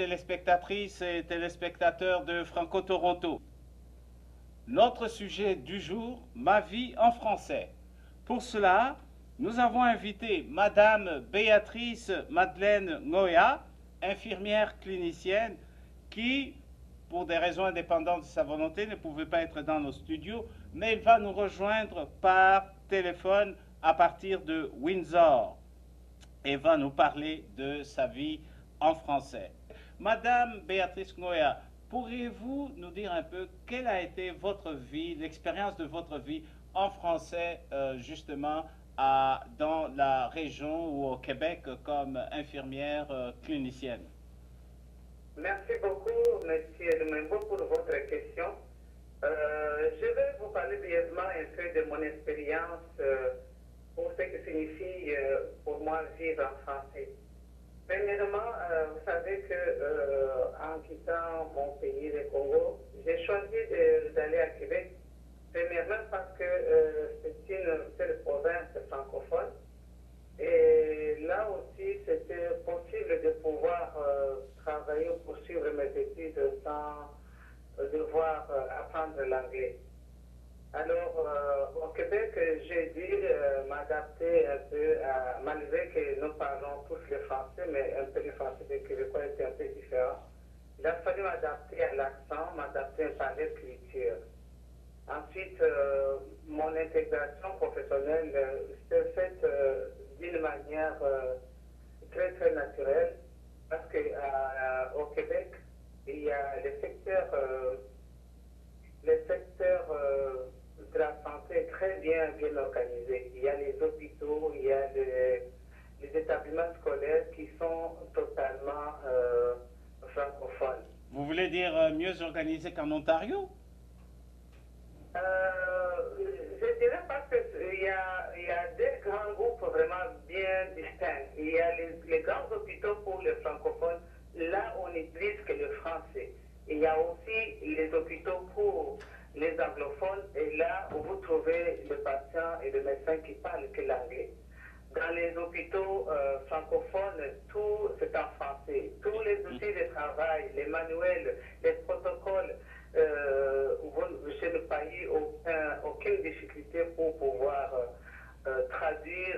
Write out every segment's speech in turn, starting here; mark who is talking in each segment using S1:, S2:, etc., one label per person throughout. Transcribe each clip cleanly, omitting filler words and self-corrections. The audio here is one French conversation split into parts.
S1: téléspectatrices et téléspectateurs de Franco Toronto. Notre sujet du jour, ma vie en français. Pour cela, nous avons invité Madame Béatrice Madeleine Ngoya, infirmière clinicienne, qui, pour des raisons indépendantes de sa volonté, ne pouvait pas être dans nos studios, mais elle va nous rejoindre par téléphone à partir de Windsor et va nous parler de sa vie en français. Madame Béatrice Ngoya, pourriez-vous nous dire un peu quelle a été votre vie, l'expérience de votre vie en français, justement, dans la région ou au Québec comme infirmière clinicienne?
S2: Merci beaucoup, Monsieur Lumembo, pour votre question. Je vais vous parler brièvement un peu de mon expérience pour ce que signifie pour moi vivre en français. Premièrement, vous savez que en quittant mon pays, le Congo, j'ai choisi d'aller à Québec. Premièrement parce que c'est une seule province francophone. Et là aussi, c'était possible de pouvoir travailler ou poursuivre mes études sans devoir apprendre l'anglais. Alors, au Québec, j'ai dû m'adapter un peu, malgré que nous parlons tous le français, mais un peu le français des Québécois était un peu différent. Il a fallu m'adapter à l'accent, m'adapter à l'écriture. Ensuite, mon intégration professionnelle s'est faite d'une manière très très naturelle, parce qu'au Québec, il y a les secteurs de la santé très bien organisés. Il y a les hôpitaux, il y a les établissements scolaires qui sont totalement francophones.
S1: Vous voulez dire mieux organisé qu'en Ontario?
S2: Je dirais parce qu'il y a des grands groupes vraiment bien distincts. Il y a les grands hôpitaux pour les francophones, là on n'utilise que le français. Il y a aussi les hôpitaux pour les anglophones, et là où vous trouvez le patient et le médecin qui parlent que l'anglais. Dans les hôpitaux francophones, tout c'est en français. Tous les outils de travail, les manuels, les protocoles, je n'ai pas eu aucune difficulté pour pouvoir traduire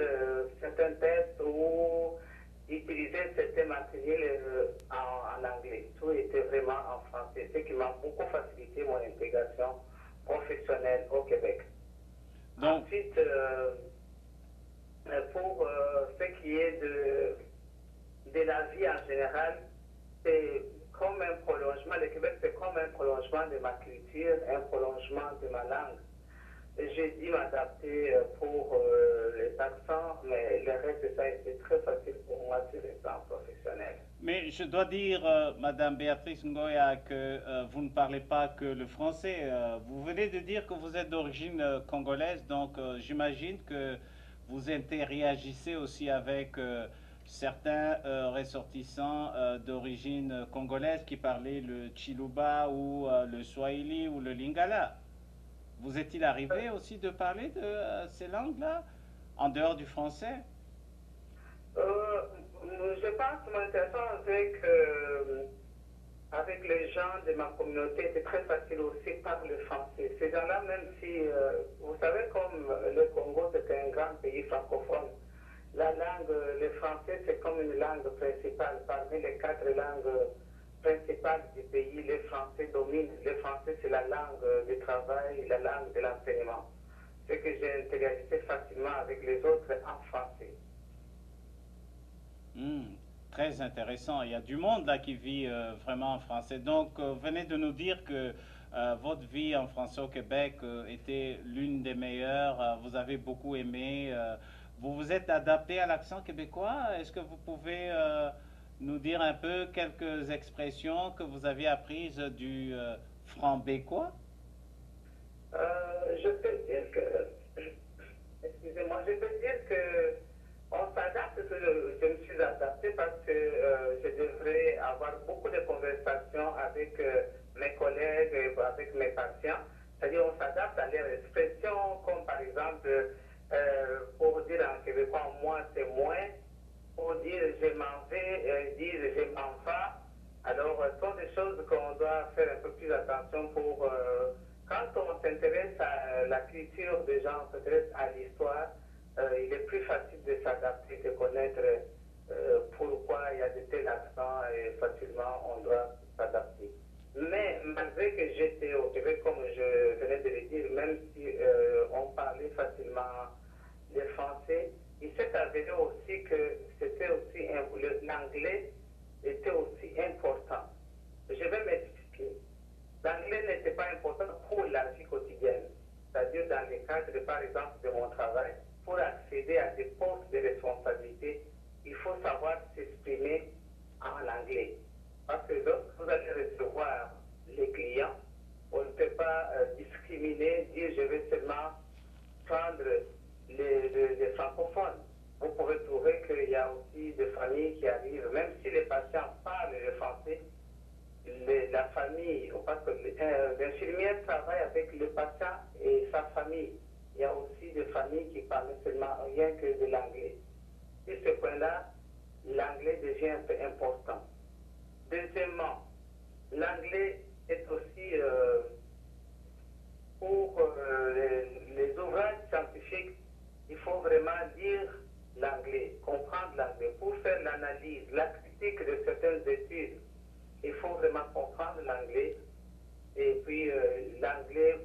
S2: certains tests ou utiliser certains matériels en anglais. Tout était vraiment en français, ce qui m'a beaucoup facilité mon intégration professionnelle au Québec.
S1: Donc,
S2: ensuite, pour ce qui est de la vie en général, c'est comme un prolongement. Le Québec, c'est comme un prolongement de ma culture, un prolongement de ma langue. J'ai dû m'adapter pour les accents, mais le reste, ça a été très facile pour moi sur le plan professionnel.
S1: mais je dois dire, Madame Béatrice Ngoya, que vous ne parlez pas que le français. Vous venez de dire que vous êtes d'origine congolaise, donc j'imagine que vous interagissez aussi avec certains ressortissants d'origine congolaise qui parlaient le Chiluba ou le Swahili ou le Lingala. Vous est-il arrivé aussi de parler de ces langues-là en dehors du français?
S2: Je pense que mon interaction avec les gens de ma communauté, c'est très facile aussi par le français. Ces gens-là, même si, vous savez, comme le Congo, c'est un grand pays francophone, la langue, le français, c'est comme une langue principale. Parmi les 4 langues principales du pays, le français domine. Le français, c'est la langue du travail, la langue de l'enseignement. C'est que j'ai interagi facilement avec les autres en français.
S1: Très intéressant. Il y a du monde là qui vit vraiment en français. Donc, venez de nous dire que votre vie en français au Québec était l'une des meilleures. Vous avez beaucoup aimé. Vous vous êtes adapté à l'accent québécois. Est-ce que vous pouvez nous dire un peu quelques expressions que vous avez apprises du franc-bécois?
S2: Je peux dire que, excusez-moi, je peux dire que on s'adapte, je me suis adapté parce que je devrais avoir beaucoup de conversations avec mes collègues, avec mes patients. C'est-à-dire on s'adapte à leurs expressions, comme par exemple, pour dire en québécois, moi c'est moins, pour dire je m'en vais, dire je m'en vais. Alors culture des gens, peut-être à l'histoire, il est plus facile de s'adapter, de connaître pourquoi il y a de tels accents et facilement on doit s'adapter. Mais malgré que j'étais au Québec, comme je venais de le dire, même si on parlait facilement le français, il s'est avéré aussi que c'était aussi l'anglais était aussi important. Je vais m'expliquer. L'anglais n'était pas important pour la vie quotidienne. C'est-à-dire dans le cadre, par exemple, de mon travail, pour accéder à des postes de responsabilité, il faut savoir s'exprimer en anglais. Parce que lorsque vous allez recevoir les clients, on ne peut pas discriminer, dire je vais seulement prendre les francophones. Vous pouvez trouver qu'il y a aussi des familles qui arrivent, même si les patients parlent le français, la famille, parce que l'infirmière travaille avec le patient et sa famille. Il y a aussi des familles qui parlent seulement rien que de l'anglais. Sur ce point-là, l'anglais devient un peu important. Deuxièmement, l'anglais est aussi pour les ouvrages scientifiques, il faut vraiment lire l'anglais, comprendre l'anglais. Pour faire l'analyse, la critique de certaines études, il faut vraiment comprendre l'anglais. Et puis l'anglais,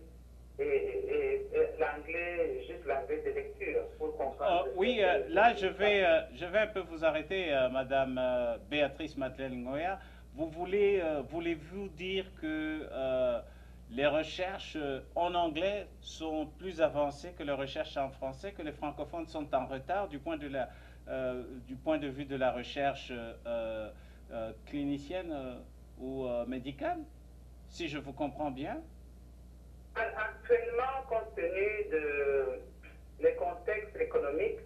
S2: juste l'anglais de lecture, pour comprendre.
S1: Oui, là je vais un peu vous arrêter, Madame Béatrice Madeleine-Ngoya. Voulez-vous dire que les recherches en anglais sont plus avancées que les recherches en français, que les francophones sont en retard du point de vue de la recherche clinicienne ou médicale, si je vous comprends bien?
S2: Actuellement, compte tenu des contextes économiques,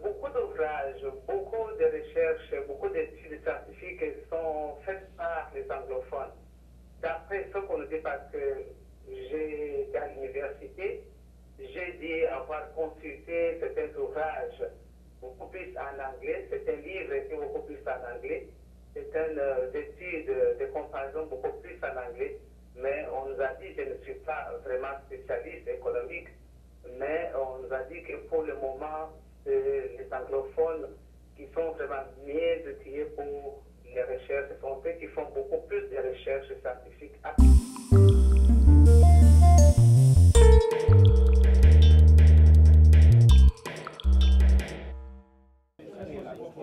S2: beaucoup d'ouvrages, beaucoup de recherches, beaucoup d'études scientifiques sont faites par les anglophones. D'après ce qu'on nous dit, parce que j'ai été à l'université, j'ai dit avoir consulté certains ouvrages beaucoup plus en anglais. C'est un livre qui est beaucoup plus en anglais. C'est une étude de comparaison beaucoup plus en anglais. Mais on nous a dit, je ne suis pas vraiment spécialiste économique, mais on nous a dit que pour le moment, c'est les anglophones qui sont vraiment mieux outillés pour les recherches. Ce sont eux qui font beaucoup plus de recherches scientifiques.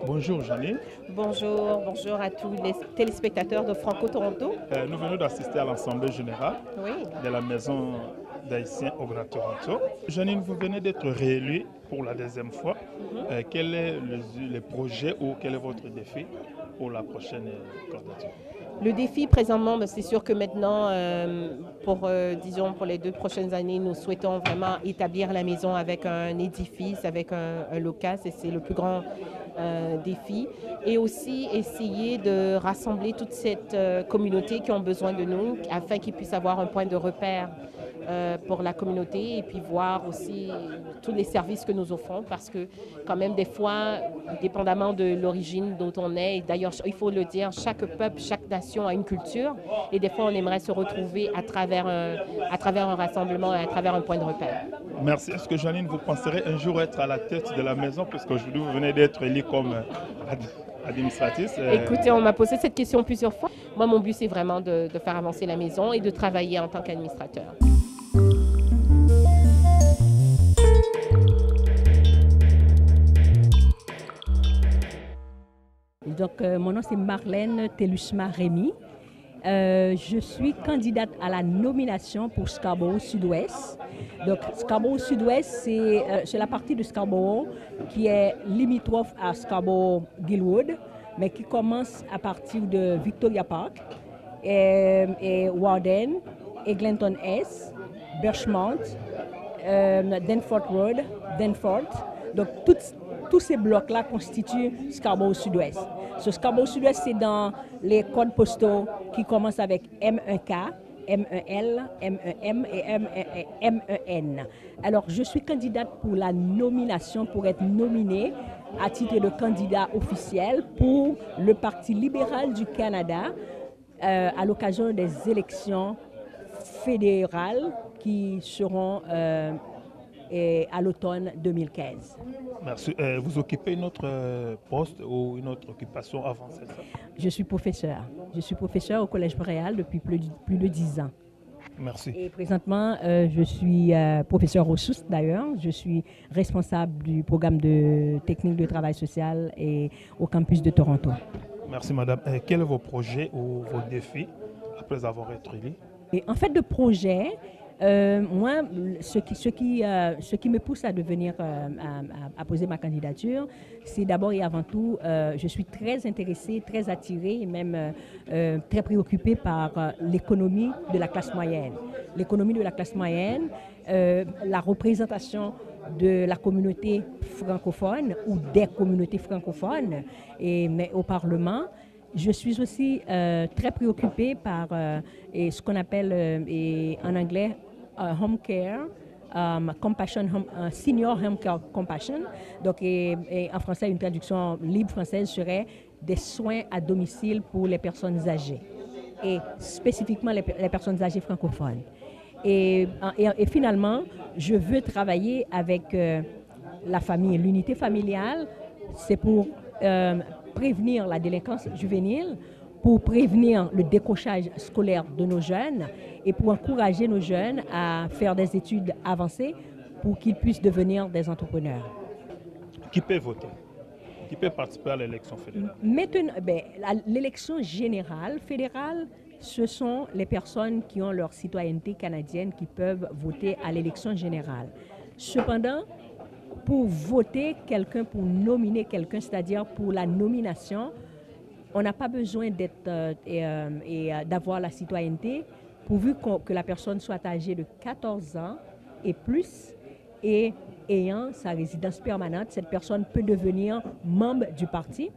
S3: Bonjour Janine.
S4: Bonjour à tous les téléspectateurs de Franco Toronto.
S3: Nous venons d'assister à l'Assemblée générale de la Maison d'Haïtiens au Grand Toronto. Janine, vous venez d'être réélue pour la deuxième fois. Quel est le projet ou quel est votre défi pour la prochaine candidature?
S4: Le défi présentement, c'est sûr que maintenant, pour les 2 prochaines années, nous souhaitons vraiment établir la maison avec un édifice, avec un local. C'est le plus grand défi. Et aussi essayer de rassembler toute cette communauté qui ont besoin de nous afin qu'ils puissent avoir un point de repère pour la communauté et puis voir aussi tous les services que nous offrons parce que quand même des fois, dépendamment de l'origine dont on est, et d'ailleurs il faut le dire, chaque peuple, chaque nation a une culture et des fois on aimerait se retrouver à travers un rassemblement et à travers un point de repère.
S3: Merci. Est-ce que Janine, vous penserez un jour être à la tête de la maison puisqu'aujourd'hui vous venez d'être élue comme administratrice?
S4: Écoutez, on m'a posé cette question plusieurs fois. Moi, mon but c'est vraiment de faire avancer la maison et de travailler en tant qu'administrateur.
S5: Donc, mon nom c'est Marlène Telusma-Rémy. Je suis candidate à la nomination pour Scarborough Sud-Ouest. Donc, Scarborough Sud-Ouest, c'est la partie de Scarborough qui est limitrophe à Scarborough-Gilwood, mais qui commence à partir de Victoria Park, et Warden, Eglinton S, Birchmont, Danforth Road, Danforth. Donc, tous ces blocs-là constituent Scarborough Sud-Ouest. Ce Scarborough Sud-Ouest, c'est dans les codes postaux qui commencent avec M1K, M1L, M1M et M1N. Alors, je suis candidate pour la nomination, pour être nominée à titre de candidat officiel pour le Parti libéral du Canada à l'occasion des élections fédérales qui seront à l'automne 2015.
S3: Merci. Vous occupez une autre poste ou une autre occupation avant ça?
S5: Je suis professeur. Je suis professeur au Collège Boréal depuis plus de 10 ans.
S3: Merci.
S5: Et présentement, je suis professeur au SUS d'ailleurs. Je suis responsable du programme de technique de travail social et au campus de Toronto.
S3: Merci madame. Quels sont vos projets ou vos défis après avoir été élu?
S5: Et en fait, de projet, moi, ce qui me pousse à devenir, à poser ma candidature, c'est d'abord et avant tout, je suis très intéressée, très attirée et même très préoccupée par l'économie de la classe moyenne. L'économie de la classe moyenne, la représentation de la communauté francophone ou des communautés francophones mais au Parlement. Je suis aussi très préoccupée par ce qu'on appelle en anglais home care, compassion, senior home care compassion. Donc, en français, une traduction libre française serait des soins à domicile pour les personnes âgées et spécifiquement les personnes âgées francophones. Et finalement, je veux travailler avec la famille, l'unité familiale. C'est pour prévenir la délinquance juvénile, pour prévenir le décrochage scolaire de nos jeunes et pour encourager nos jeunes à faire des études avancées pour qu'ils puissent devenir des entrepreneurs.
S3: Qui peut voter? Qui peut participer à l'élection fédérale?
S5: Maintenant, l'élection générale fédérale, ce sont les personnes qui ont leur citoyenneté canadienne qui peuvent voter à l'élection générale. Cependant, pour voter quelqu'un, pour nominer quelqu'un, c'est-à-dire pour la nomination, on n'a pas besoin d'avoir la citoyenneté, pourvu que la personne soit âgée de 14 ans et plus et ayant sa résidence permanente. Cette personne peut devenir membre du parti.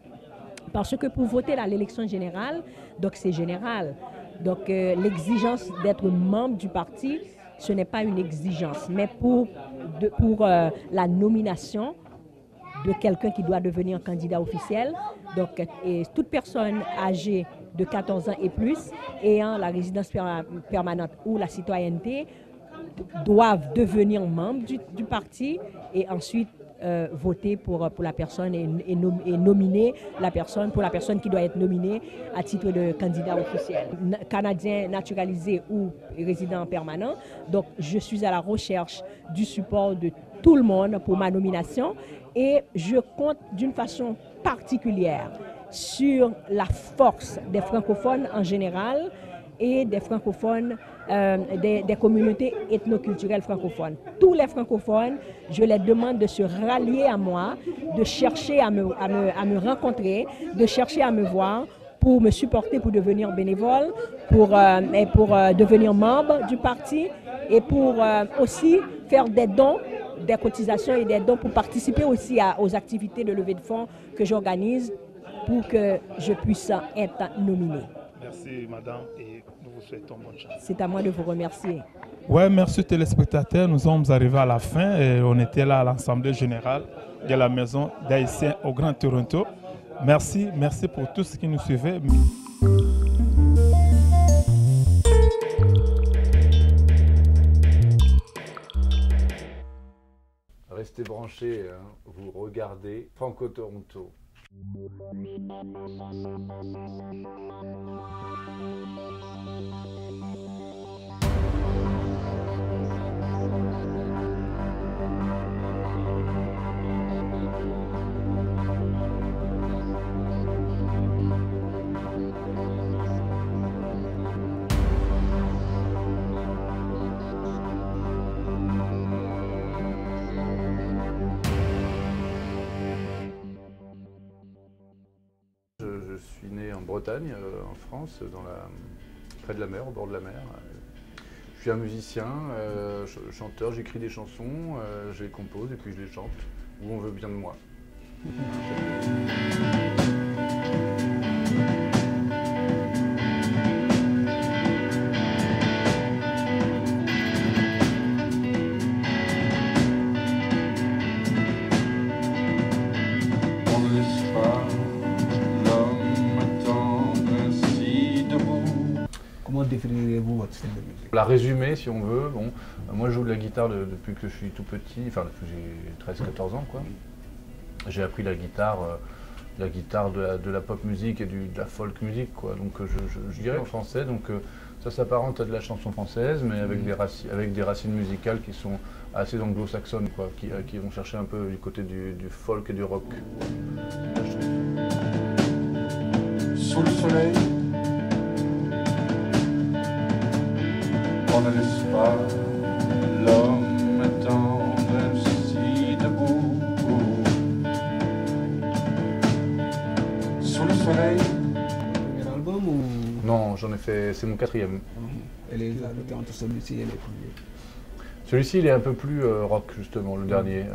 S5: Parce que pour voter à l'élection générale, donc c'est général. Donc l'exigence d'être membre du parti, ce n'est pas une exigence. Mais pour la nomination de quelqu'un qui doit devenir candidat officiel, donc toute personne âgée de 14 ans et plus, ayant la résidence permanente ou la citoyenneté, doivent devenir membres du parti et ensuite voter pour la personne et nominer la personne pour la personne qui doit être nominée à titre de candidat officiel. Canadien naturalisé ou résident permanent. Donc je suis à la recherche du support de tout le monde pour ma nomination et je compte d'une façon particulière sur la force des francophones en général et des francophones, des communautés ethnoculturelles francophones. Tous les francophones, je les demande de se rallier à moi, de chercher à me rencontrer, de chercher à me voir pour me supporter, pour devenir bénévole, pour devenir membre du parti et pour aussi faire des dons, des cotisations et des dons pour participer aussi aux activités de levée de fonds que j'organise pour que je puisse être nominée.
S3: Merci madame et nous vous souhaitons bonne chance.
S5: C'est à moi de vous remercier.
S3: Ouais, merci téléspectateurs, nous sommes arrivés à la fin et on était là à l'Assemblée générale de la Maison d'Haïtiens au Grand Toronto. Merci pour tous ceux qui nous suivaient.
S6: Restez branchés, hein. Vous regardez Franco Toronto. Je suis né en Bretagne, en France, près de la mer, au bord de la mer. Je suis un musicien, chanteur, j'écris des chansons, je les compose et puis je les chante, où on veut bien de moi.
S7: Comment définirez-vous votre style de musique?
S6: La résumer, si on veut, bon, moi je joue de la guitare depuis que je suis tout petit, enfin depuis que j'ai 13-14 ans, quoi. J'ai appris la guitare de la pop musique et de la folk musique, quoi. Donc je dirais en français, donc ça s'apparente à de la chanson française, mais avec des racines musicales qui sont assez anglo-saxonnes, quoi, qui vont chercher un peu du côté du folk et du rock.
S7: Sous le soleil, on ne laisse pas l'homme attendre ainsi debout. Sous le soleil.
S8: Premier album ou...
S6: Non, j'en ai fait, c'est mon 4e.
S8: Et les albums entre celui-ci et les premiers?
S6: Celui-ci, il est un peu plus rock, justement, le dernier.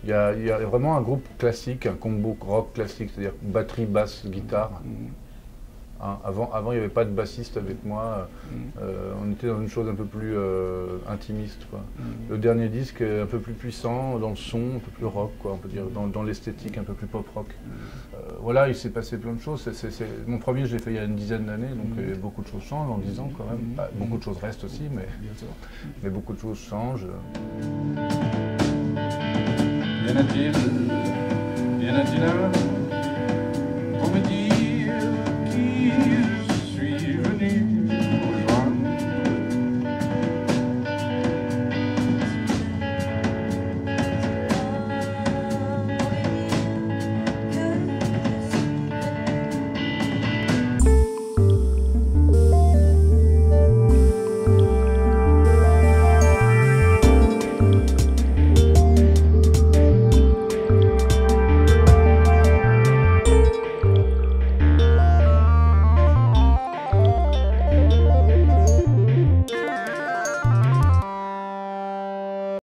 S6: Il y a vraiment un groupe classique, un combo rock classique, c'est-à-dire batterie, basse, guitare. Hein, avant, il n'y avait pas de bassiste avec moi. On était dans une chose un peu plus intimiste, quoi. Le dernier disque est un peu plus puissant dans le son, un peu plus rock, quoi, on peut dire, dans l'esthétique un peu plus pop-rock. Voilà, il s'est passé plein de choses. Mon premier, je l'ai fait il y a une dizaine d'années, donc beaucoup de choses changent en 10 ans quand même. Beaucoup de choses restent aussi, mais beaucoup de choses changent.
S7: Bien a-t-il là